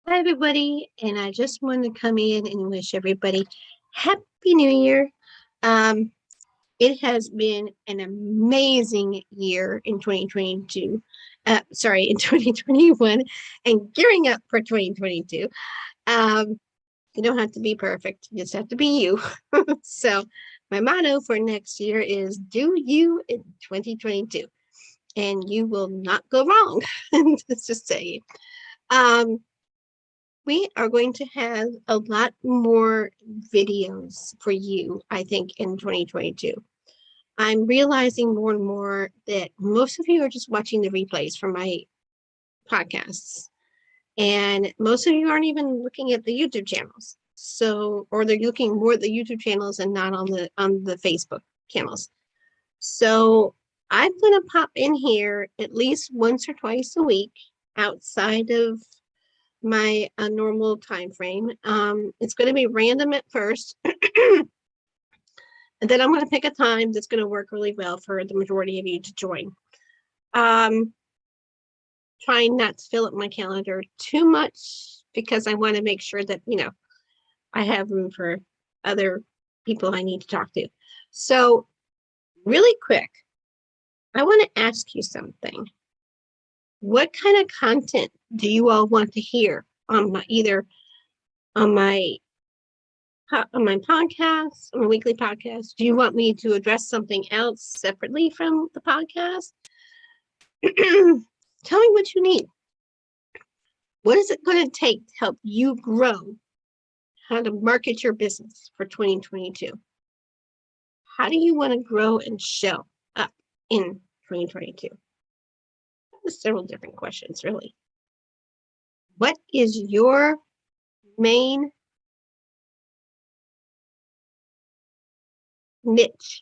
Hi, everybody, and I just want to come in and wish everybody Happy New Year. Um, it has been an amazing year in 2022. In 2021, and gearing up for 2022. You don't have to be perfect; you just have to be you. So, my motto for next year is "Do you in 2022," and you will not go wrong. Let's just say. Um, we are going to have a lot more videos for you, I think, in 2022. I'm realizing more and more that most of you are just watching the replays from my podcasts. And most of you aren't even looking at the YouTube channels. So, or they're looking more at the YouTube channels and not on the Facebook channels. So I'm gonna pop in here at least once or twice a week outside of my normal time frame. It's going to be random at first, and then I'm going to pick a time that's going to work really well for the majority of you to join. Um, Trying not to fill up my calendar too much because I want to make sure that I have room for other people I need to talk to. So, really quick, I want to ask you something. What kind of content do you all want to hear on either on my podcast, on my weekly podcast? Do you want me to address something else separately from the podcast? Tell me what you need. What is it going to take to help you grow? How to market your business for 2022? How do you want to grow and show up in 2022? There's several different questions, really. What is your main niche?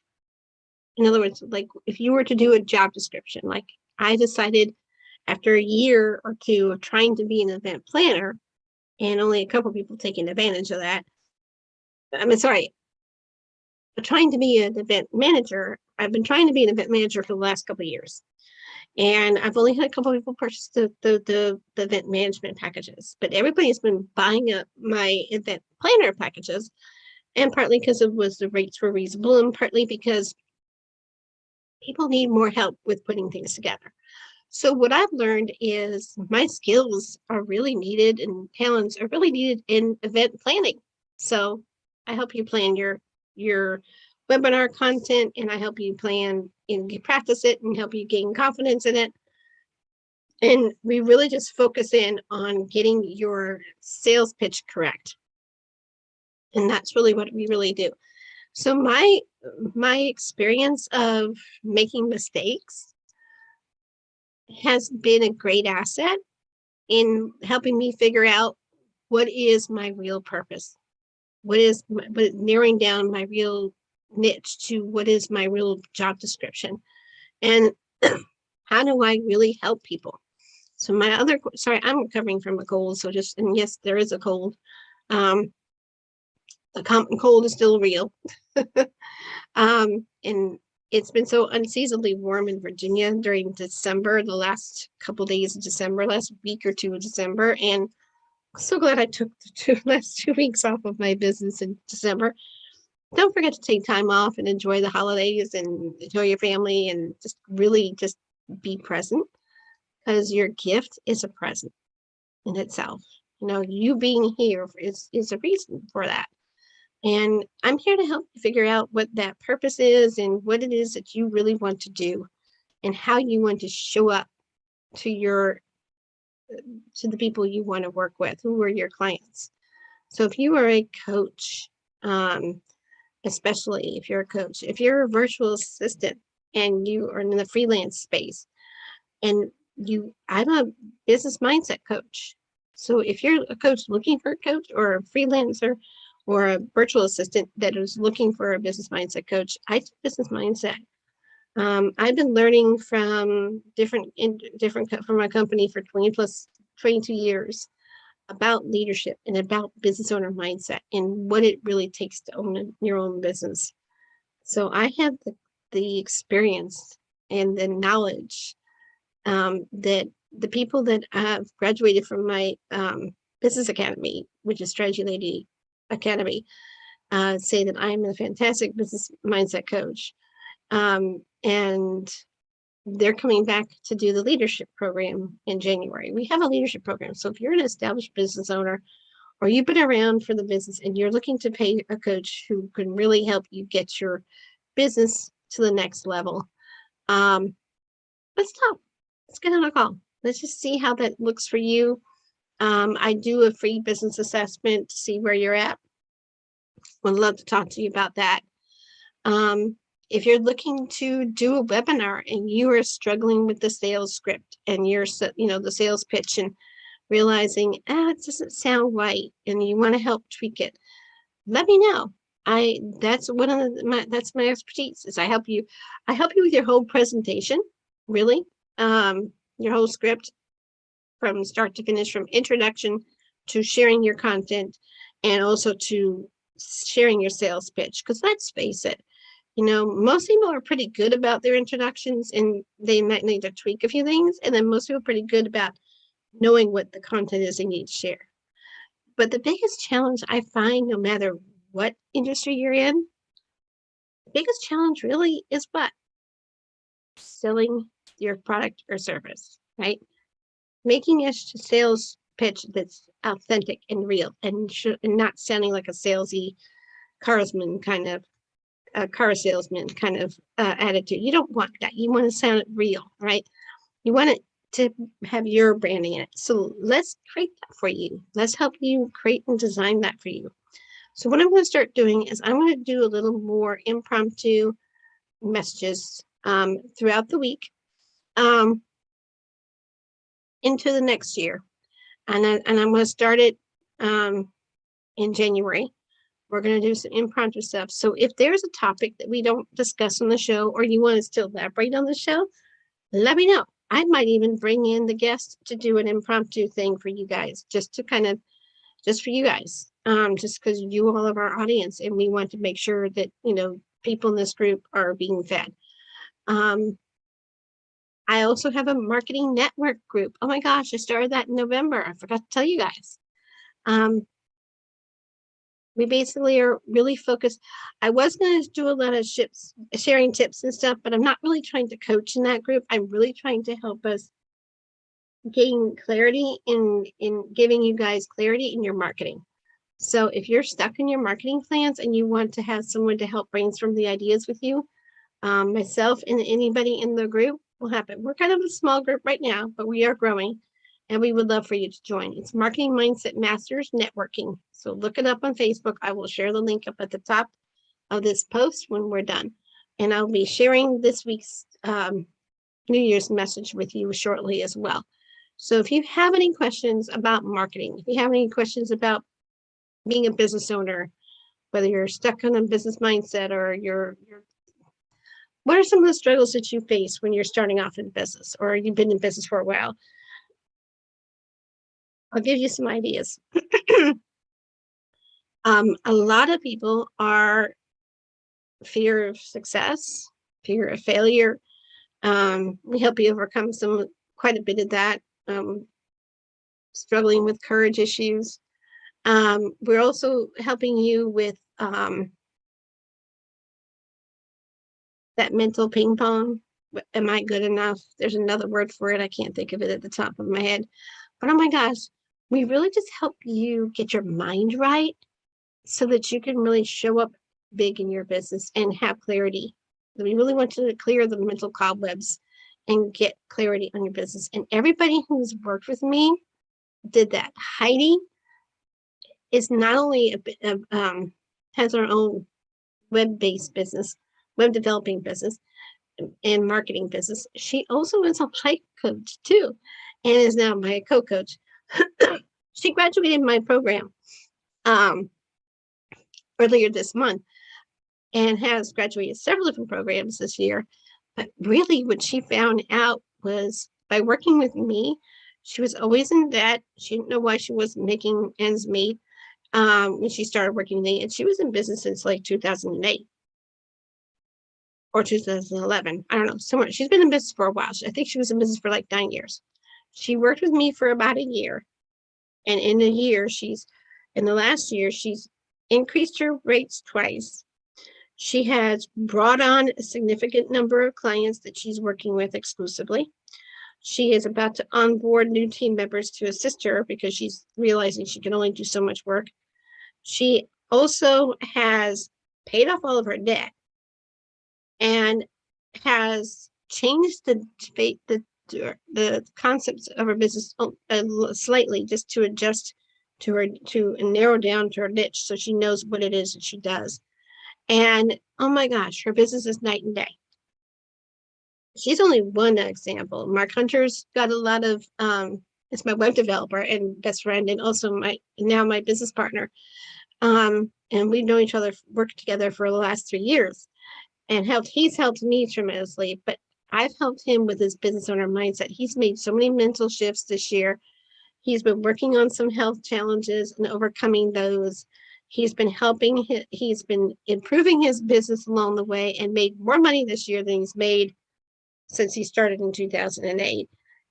In other words, like if you were to do a job description, like I decided after a year or two of trying to be an event planner, and only a couple people taking advantage of that. Trying to be an event manager. I've been trying to be an event manager for the last couple of years. And I've only had a couple of people purchase the event management packages, but everybody's been buying up my event planner packages, and partly because the rates were reasonable, and partly because people need more help with putting things together. So what I've learned is my skills are really needed and talents are really needed in event planning. So I help you plan your webinar content, and I help you plan and you practice it and help you gain confidence in it. And we really just focus in on getting your sales pitch correct. And that's really what we really do. So my experience of making mistakes has been a great asset in helping me figure out what is my real purpose, but narrowing down my real niche to what is my real job description, and how do I really help people. So I'm recovering from a cold, so and yes, there is a cold. The common cold is still real. And it's been so unseasonably warm in Virginia during December, the last couple days of December, last week or two of December. And I'm so glad I took the last 2 weeks off of my business in December. Don't forget to take time off and enjoy the holidays and enjoy your family and just really just be present, because your gift is a present in itself. You being here is a reason for that. And I'm here to help you figure out what that purpose is and what it is that you really want to do and how you want to show up to the people you want to work with, who are your clients. So if you are a coach, especially if you're a coach, if you're a virtual assistant and you are in the freelance space, and I'm a business mindset coach. So if you're a coach looking for a coach, or a freelancer, or a virtual assistant that is looking for a business mindset coach, I do business mindset. I've been learning from from my company for 22 years about leadership and about business owner mindset and what it really takes to own your own business. So I have the experience and the knowledge that the people that have graduated from my Business Academy, which is Strategy Lady Academy, say that I'm a fantastic business mindset coach. And they're coming back to do the leadership program in January. We have a leadership program. So if you're an established business owner or you've been around for the business and you're looking to pay a coach who can really help you get your business to the next level, let's talk. Let's get on a call. Let's just see how that looks for you. I do a free business assessment to see where you're at. Would love to talk to you about that. If you're looking to do a webinar and you are struggling with the sales script and you're, the sales pitch and realizing, it doesn't sound right and you want to help tweak it, let me know. That's one of that's my expertise is I help you with your whole presentation, really, your whole script from start to finish, from introduction to sharing your content and also to sharing your sales pitch. Because let's face it, most people are pretty good about their introductions and they might need to tweak a few things. And then most people are pretty good about knowing what the content is they need to share. But the biggest challenge I find, no matter what industry you're in, the biggest challenge really is what? Selling your product or service, right? Making a sales pitch that's authentic and real and not sounding like a salesy car salesman kind of attitude. You don't want that. You want to sound real, right? You want it to have your branding in it. So let's create that for you. Let's help you create and design that for you. So what I'm going to start doing is I'm going to do a little more impromptu messages throughout the week into the next year. And I'm going to start it in January. We're going to do some impromptu stuff. So if there's a topic that we don't discuss on the show or you want to still elaborate on the show, let me know. I might even bring in the guest to do an impromptu thing for you guys, just for you guys, just because you all of our audience and we want to make sure that, people in this group are being fed. I also have a marketing network group. Oh my gosh, I started that in November. I forgot to tell you guys. We basically are really focused. I was going to do a lot of sharing tips and stuff, but I'm not really trying to coach in that group. I'm really trying to help us gain clarity in giving you guys clarity in your marketing. So if you're stuck in your marketing plans and you want to have someone to help brainstorm the ideas with you, myself and anybody in the group will happen. We're kind of a small group right now, but we are growing. And we would love for you to join. It's Marketing Mindset Masters Networking. So look it up on Facebook. I will share the link up at the top of this post when we're done. And I'll be sharing this week's New Year's message with you shortly as well. So if you have any questions about marketing, if you have any questions about being a business owner, whether you're stuck on a business mindset or what are some of the struggles that you face when you're starting off in business or you've been in business for a while? I'll give you some ideas. A lot of people are fear of success, fear of failure. We help you overcome quite a bit of that. Struggling with courage issues. We're also helping you with that mental ping pong. Am I good enough? There's another word for it. I can't think of it at the top of my head. But oh my gosh, we really just help you get your mind right so that you can really show up big in your business and have clarity. We really want you to clear the mental cobwebs and get clarity on your business. And everybody who's worked with me did that. Heidi is not only has her own web-based business, web developing business, and marketing business. She also is a life coach too, and is now my co-coach. She graduated my program earlier this month and has graduated several different programs this year. But really what she found out was by working with me, she was always in debt. She didn't know why she wasn't making ends meet when she started working with me. And she was in business since like 2008 or 2011. I don't know, somewhere. She's been in business for a while. I think she was in business for like 9 years. She worked with me for about a year. And in the last year, she's increased her rates twice. She has brought on a significant number of clients that she's working with exclusively. She is about to onboard new team members to assist her because she's realizing she can only do so much work. She also has paid off all of her debt and has changed the concepts of her business slightly, just to adjust to her, to narrow down to her niche, so she knows what it is that she does. And oh my gosh, her business is night and day. She's only one example. Mark Hunter's got a lot of it's my web developer and best friend, and also my business partner. And we've known each other, worked together for the last 3 years, and he's helped me tremendously. But I've helped him with his business owner mindset. He's made so many mental shifts this year. He's been working on some health challenges and overcoming those. He's been improving his business along the way, and made more money this year than he's made since he started in 2008.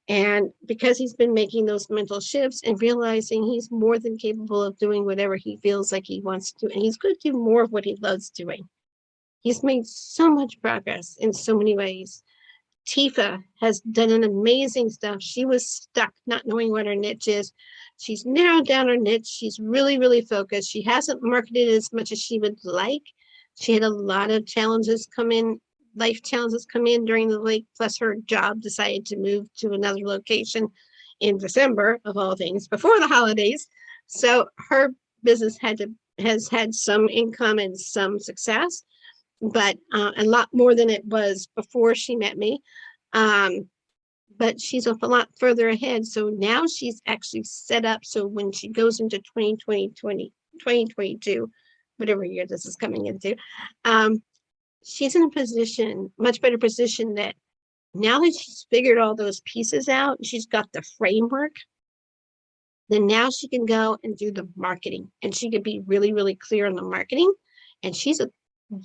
And because he's been making those mental shifts and realizing he's more than capable of doing whatever he feels like he wants to do, and he's going to do more of what he loves doing. He's made so much progress in so many ways. Tifa has done an amazing stuff. She was stuck not knowing what her niche is. She's narrowed down her niche. She's really, really focused. She hasn't marketed as much as she would like. She had a lot of challenges come in, life challenges come in during the week, plus her job decided to move to another location in December, of all things, before the holidays. So her business has had some income and some success, but a lot more than it was before she met me. But she's a lot further ahead. So now she's actually set up so when she goes into 2022, whatever year this is coming into, she's in a much better position, that now that she's figured all those pieces out, she's got the framework, then now she can go and do the marketing, and she can be really, really clear on the marketing. And she's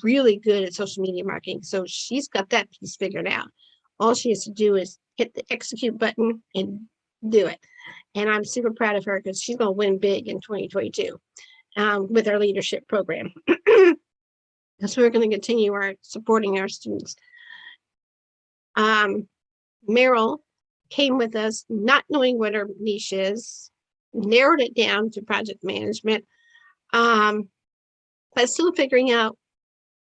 really good at social media marketing. So she's got that piece figured out. All she has to do is hit the execute button and do it. And I'm super proud of her because she's going to win big in 2022 with our leadership program. So we're going to continue supporting our students. Meryl came with us not knowing what her niche is, narrowed it down to project management, but still figuring out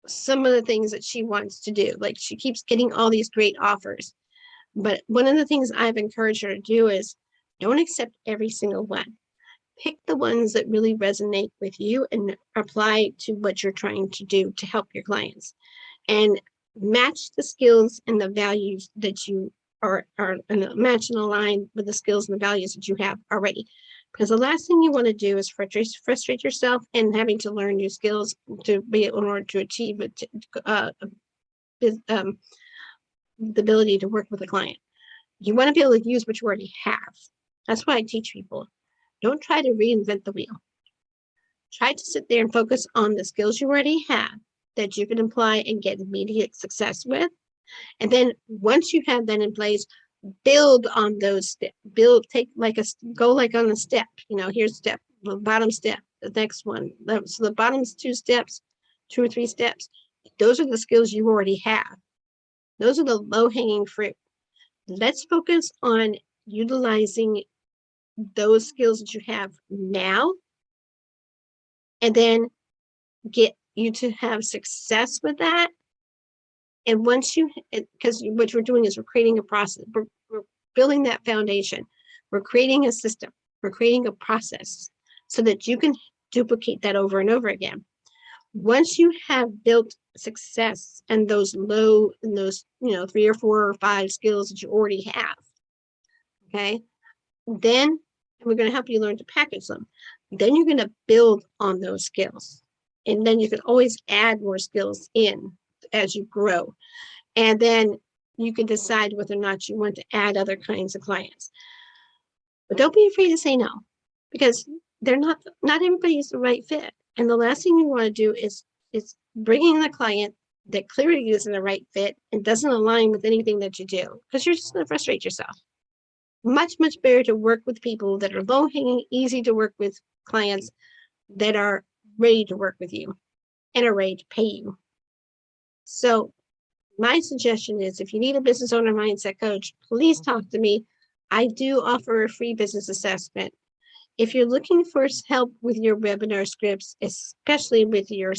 some of the things that she wants to do. Like, she keeps getting all these great offers. But one of the things I've encouraged her to do is don't accept every single one. Pick the ones that really resonate with you and apply to what you're trying to do to help your clients, and match the skills and the values that you are match and align with the skills and the values that you have already. Because the last thing you want to do is frustrate yourself and having to learn new skills to be in order to achieve the ability to work with a client. You want to be able to use what you already have. That's why I teach people. Don't try to reinvent the wheel. Try to sit there and focus on the skills you already have that you can apply and get immediate success with. And then once you have that in place, build on those steps. Go like on a step. Here's step, the bottom step, the next one. So the bottom's 2 steps, 2 or 3 steps. Those are the skills you already have. Those are the low-hanging fruit. Let's focus on utilizing those skills that you have now, and then get you to have success with that. And because what we're doing is we're creating a process, we're building that foundation, we're creating a system, we're creating a process so that you can duplicate that over and over again. Once you have built success and those 3 or 4 or 5 skills that you already have, okay, then we're going to help you learn to package them. Then you're going to build on those skills. And then you can always add more skills in as you grow. And then you can decide whether or not you want to add other kinds of clients. But don't be afraid to say no, because not everybody is the right fit. And the last thing you want to do is bringing the client that clearly isn't the right fit and doesn't align with anything that you do, because you're just going to frustrate yourself. much, much better to work with people that are low hanging, easy to work with clients that are ready to work with you and are ready to pay you. So my suggestion is if you need a business owner mindset coach, please talk to me. I do offer a free business assessment. If you're looking for help with your webinar scripts, especially with your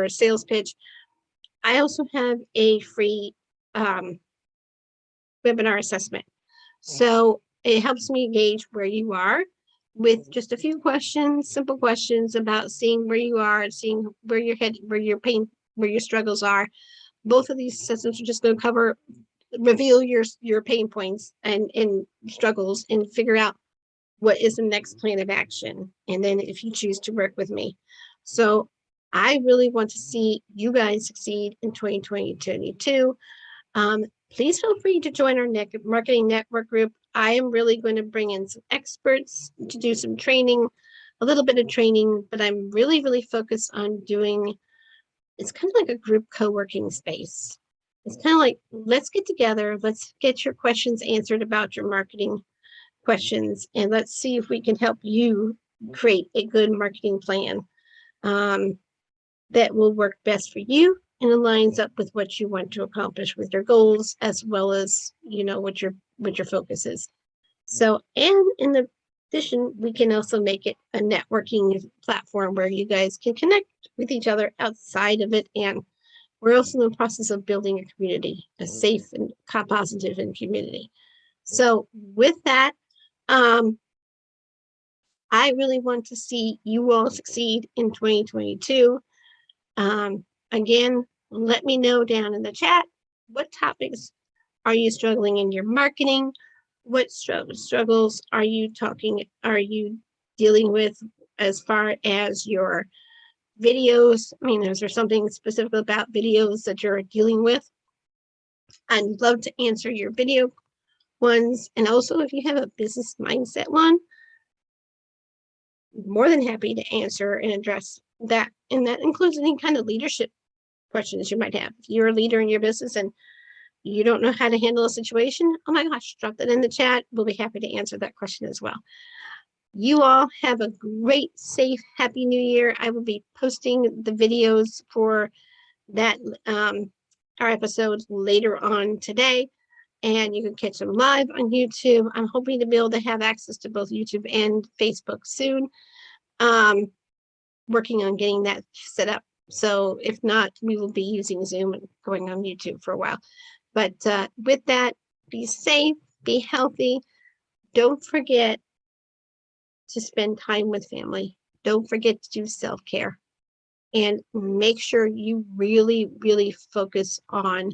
sales pitch, I also have a free webinar assessment. So it helps me gauge where you are with just a few questions, simple questions about seeing where you are, seeing where your head, where your pain, where your struggles are. Both of these systems are just going to reveal your pain points and struggles and figure out what is the next plan of action. And then if you choose to work with me. So I really want to see you guys succeed in 2022. Please feel free to join our marketing network group. I am really going to bring in some experts to do some training, a little bit of training, but I'm really, really focused on doing, it's kind of like a group co-working space. It's kind of like, let's get together, let's get your questions answered about your marketing questions, and let's see if we can help you create a good marketing plan that will work best for you and aligns up with what you want to accomplish with your goals, as well as, you know, what your focus is. So, and in addition, we can also make it a networking platform where you guys can connect with each other outside of it. And we're also in the process of building a community, a safe and positive community. So with that, I really want to see you all succeed in 2022. Again, let me know down in the chat, what topics are you struggling in your marketing? What struggles are you dealing with as far as your videos? I mean, is there something specific about videos that you're dealing with? I'd love to answer your video ones. And also, if you have a business mindset one, more than happy to answer and address that. And that includes any kind of leadership questions you might have. If you're a leader in your business and you don't know how to handle a situation, oh my gosh, drop that in the chat. We'll be happy to answer that question as well. You all have a great, safe, happy new year. I will be posting the videos for that, our episodes later on today, and you can catch them live on YouTube. I'm hoping to be able to have access to both YouTube and Facebook soon. Working on getting that set up. So if not, we will be using Zoom and going on YouTube for a while. But with that, be safe, be healthy. Don't forget to spend time with family. Don't forget to do self-care. And make sure you really, really focus on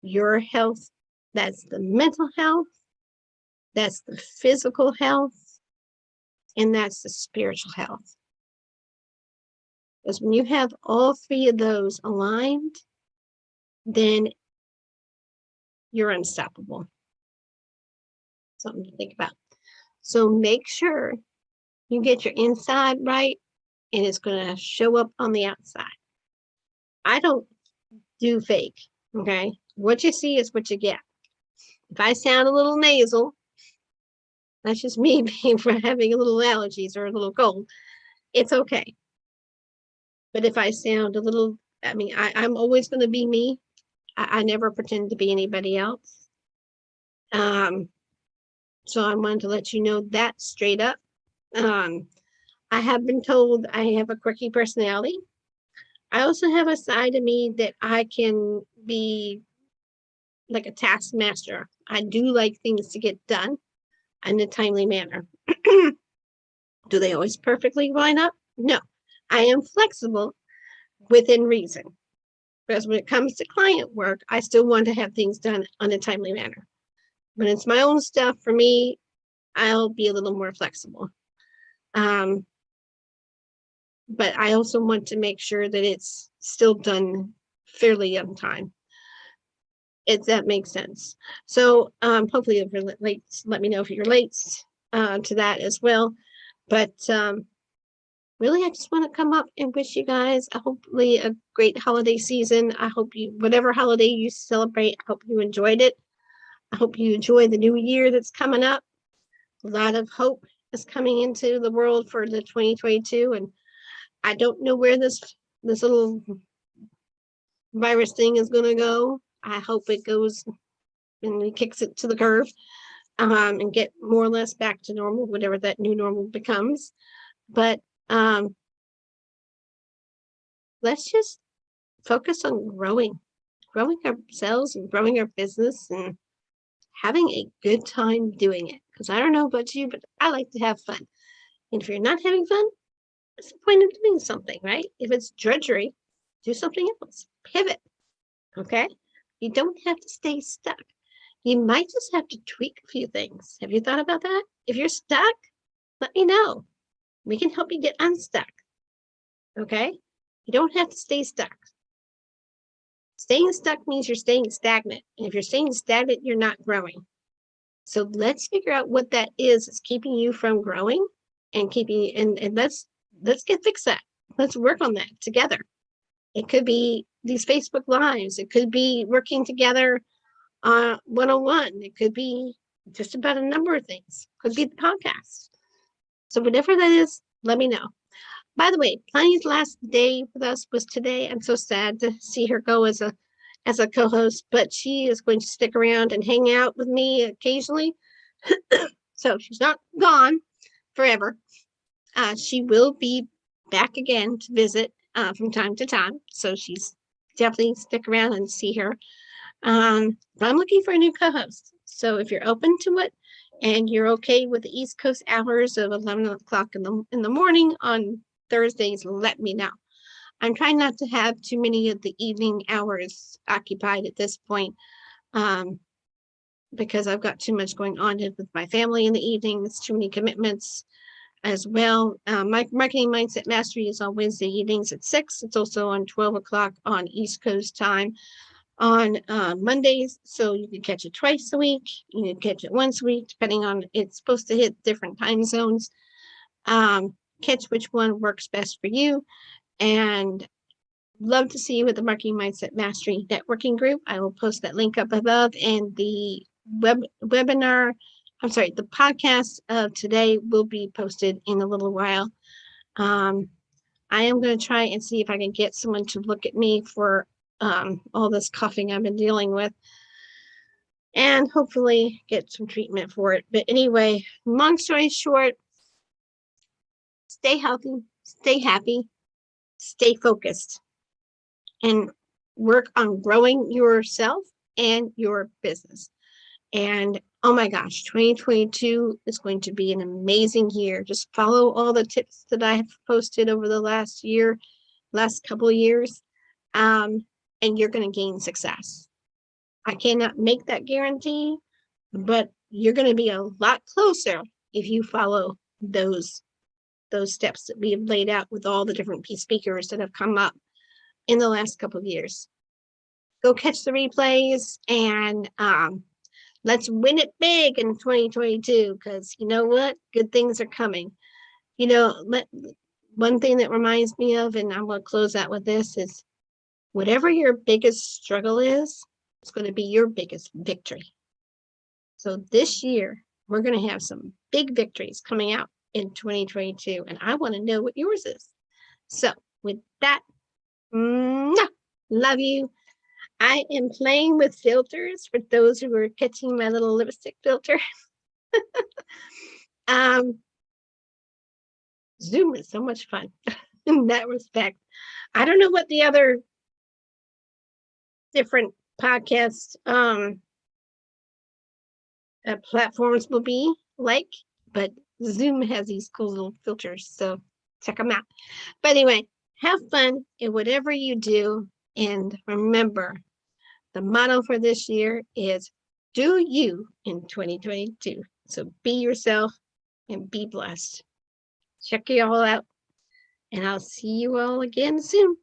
your health. That's the mental health, that's the physical health, and that's the spiritual health. Because when you have all three of those aligned, then you're unstoppable. Something to think about. So make sure you get your inside right, and it's going to show up on the outside. I don't do fake, okay? What you see is what you get. If I sound a little nasal, that's just me being for having a little allergies or a little cold. It's okay. But if I sound a little, I mean, I'm always going to be me. I never pretend to be anybody else. So I wanted to let you know that straight up. I have been told I have a quirky personality. I also have a side of me that I can be like a taskmaster. I do like things to get done in a timely manner. Do they always perfectly line up? No. I am flexible within reason. Because when it comes to client work, I still want to have things done on a timely manner. When it's my own stuff, for me, I'll be a little more flexible. But I also want to make sure that it's still done fairly on time, if that makes sense. So hopefully if you're late, let me know if you're late to that as well. But really, I just want to come up and wish you guys hopefully a great holiday season. I hope you, whatever holiday you celebrate, I hope you enjoyed it. I hope you enjoy the new year that's coming up. A lot of hope is coming into the world for the 2022, and I don't know where this little virus thing is going to go. I hope it goes and it kicks it to the curb, and get more or less back to normal, whatever that new normal becomes. But let's just focus on growing ourselves and growing our business and having a good time doing it. Because I don't know about you, but I like to have fun. And if you're not having fun, what's the point of doing something, right? If it's drudgery, do something else. Pivot. Okay? You don't have to stay stuck. You might just have to tweak a few things. Have you thought about that? If you're stuck, let me know. We can help you get unstuck. Okay? You don't have to stay stuck. Staying stuck means you're staying stagnant. And if you're staying stagnant, you're not growing. So let's figure out what that is that's keeping you from growing and keeping and let's fix that. Let's work on that together. It could be these Facebook Lives. It could be working together one-on-one. It could be just about a number of things. It could be the podcast. So whatever that is, let me know. By the way, Plany's last day with us was today. I'm so sad to see her go as a co-host, but she is going to stick around and hang out with me occasionally. So she's not gone forever. She will be back again to visit from time to time. So she's definitely stick around and see her. But I'm looking for a new co-host. So if you're open to it and you're okay with the East Coast hours of 11 o'clock in the morning on Thursdays, let me know. I'm trying not to have too many of the evening hours occupied at this point, because I've got too much going on with my family in the evenings, too many commitments as well. My Marketing Mindset Mastery is on Wednesday evenings at 6. It's also on 12 o'clock on East Coast time on Mondays. So you can catch it twice a week. You can catch it once a week, depending on, it's supposed to hit different time zones. Catch which one works best for you. And love to see you with the Marketing Mindset Mastery networking group. I will post that link up above, and the the podcast of today will be posted in a little while. I am going to try and see if I can get someone to look at me for all this coughing I've been dealing with, and hopefully get some treatment for it. But anyway, long story short, stay healthy, stay happy, stay focused, and work on growing yourself and your business. And oh my gosh, 2022 is going to be an amazing year. Just follow all the tips that I have posted over the last couple of years, and you're going to gain success. I cannot make that guarantee, but you're going to be a lot closer if you follow those steps that we have laid out with all the different speakers that have come up in the last couple of years. Go catch the replays, and let's win it big in 2022, because you know what? Good things are coming. You know, one thing that reminds me of, and I'm going to close out with this, is whatever your biggest struggle is, it's going to be your biggest victory. So this year, we're going to have some big victories coming out in 2022, and I want to know what yours is. So with that, love you. I am playing with filters for those who are catching my little lipstick filter. Zoom is so much fun in that respect. I don't know what the other different podcast platforms will be like, but Zoom has these cool little filters, so check them out. But anyway, have fun in whatever you do, and remember, the motto for this year is do you in 2022. So be yourself and be blessed. Check you all out, and I'll see you all again soon.